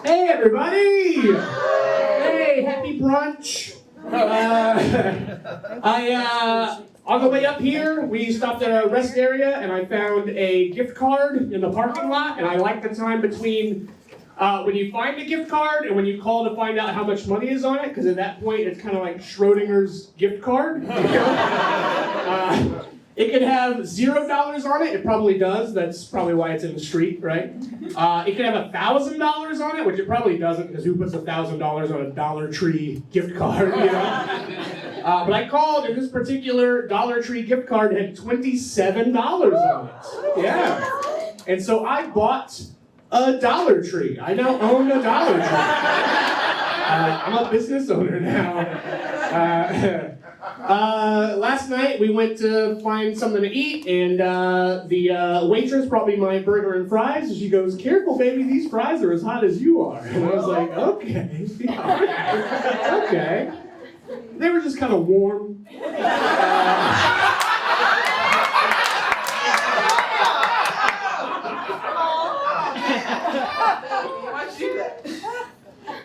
Hey everybody! Hey, happy brunch! On the way up here, we stopped at a rest area and I found a gift card in the parking lot, and I like the time between when you find a gift card and when you call to find out how much money is on it, because at that point it's kind of like Schrodinger's gift card. You know? It could have $0 on it. It probably does. That's probably why it's in the street, right? It could have $1,000 on it, which it probably doesn't, because who puts $1,000 on a Dollar Tree gift card, you know? But I called, and this particular Dollar Tree gift card had $27 on it. Yeah. And so I bought a Dollar Tree. I now own a Dollar Tree. I'm a business owner now. Last night we went to find something to eat, and the waitress brought me my burger and fries, and she goes, "Careful, baby, these fries are as hot as you are." And I was like, okay, okay. They were just kind of warm.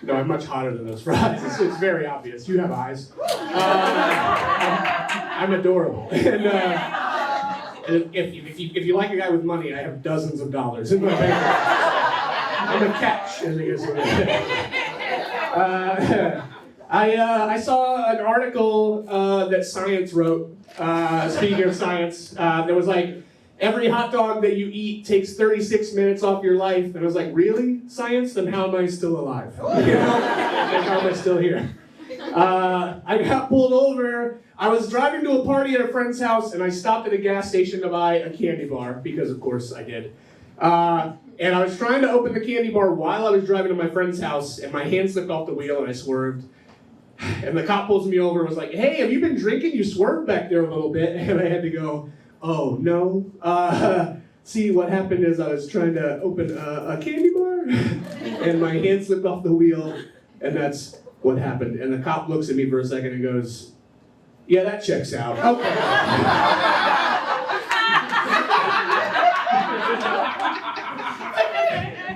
No, I'm much hotter than those fries. It's very obvious. You have eyes. I'm adorable. And if you like a guy with money, I have dozens of dollars in my bank account. I'm a catch, as it is. I saw an article that Science wrote, speaking of science, that was like, every hot dog that you eat takes 36 minutes off your life. And I was like, really, Science? Then how am I still alive? You know? Like, how am I still here? I got pulled over. I was driving to a party at a friend's house, and I stopped at a gas station to buy a candy bar, because of course I did. And I was trying to open the candy bar while I was driving to my friend's house, and my hand slipped off the wheel and I swerved. And the cop pulls me over and was like, "Hey, have you been drinking? You swerved back there a little bit." And I had to go, "Oh, no. See, what happened is I was trying to open a candy bar, and my hand slipped off the wheel, and that's what happened." And the cop looks at me for a second and goes, "Yeah, that checks out." Okay.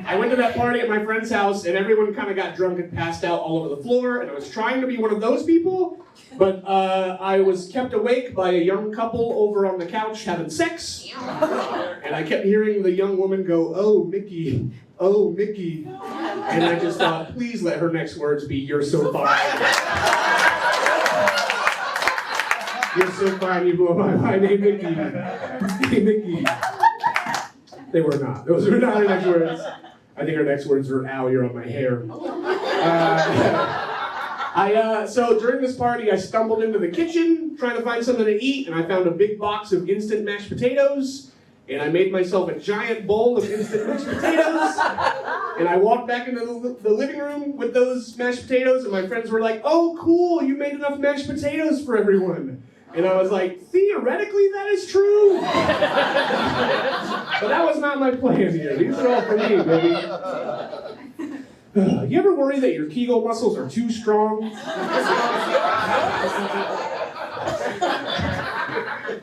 I went to that party at my friend's house, and everyone kind of got drunk and passed out all over the floor, and I was trying to be one of those people, but I was kept awake by a young couple over on the couch having sex, and I kept hearing the young woman go, "Oh, Mickey, oh, Mickey," and I just thought, please let her next words be, "You're so fine. You're so fine, you blow my mind, hey, Mickey, hey, Mickey." They were not. Those were not her next words. I think her next words were, "Ow, you're on my hair." So during this party, I stumbled into the kitchen trying to find something to eat, and I found a big box of instant mashed potatoes, and I made myself a giant bowl of instant mashed potatoes, and I walked back into the living room with those mashed potatoes, and my friends were like, "Oh, cool, you made enough mashed potatoes for everyone." And I was like, theoretically, that is true. But that was not my plan here. These are all for me, baby. You ever worry that your Kegel muscles are too strong?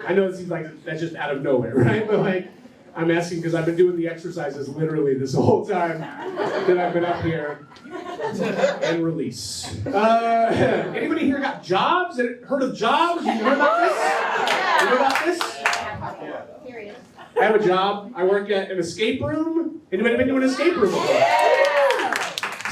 I know it seems like that's just out of nowhere, right? But like, I'm asking because I've been doing the exercises literally this whole time that I've been up here. And release. Anybody here got jobs? Heard of jobs? You heard about this? You heard about this? I have a job. I work at an escape room. Anybody been to an escape room before?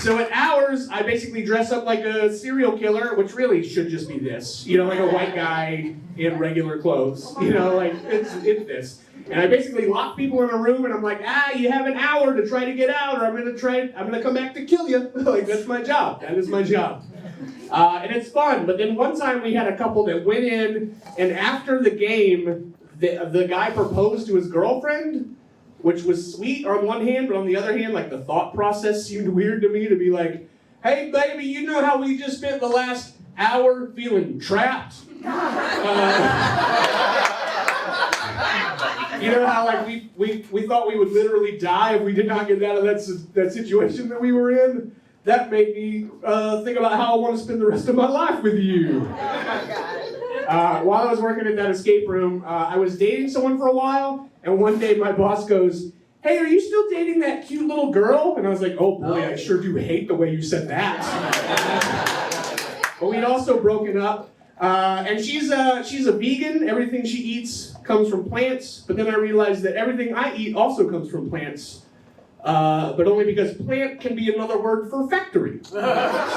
So at ours, I basically dress up like a serial killer, which really should just be this. You know, like a white guy in regular clothes. You know, like, it's this. And I basically lock people in a room, and I'm like, you have an hour to try to get out, or I'm gonna come back to kill you. Like, that's my job. That is my job. And it's fun. But then one time we had a couple that went in, and after the game, the guy proposed to his girlfriend, which was sweet on one hand, but on the other hand, like, the thought process seemed weird to me to be like, "Hey, baby, you know how we just spent the last hour feeling trapped? You know how, like, we thought we would literally die if we did not get out of that situation that we were in? That made me think about how I want to spend the rest of my life with you." While I was working at that escape room, I was dating someone for a while, and one day my boss goes, hey, are you still dating that cute little girl? And I was like, oh boy, I sure do hate the way you said that. But we'd also broken up. And she's a vegan. Everything she eats comes from plants. But then I realized that everything I eat also comes from plants. But only because plant can be another word for factory. So, that's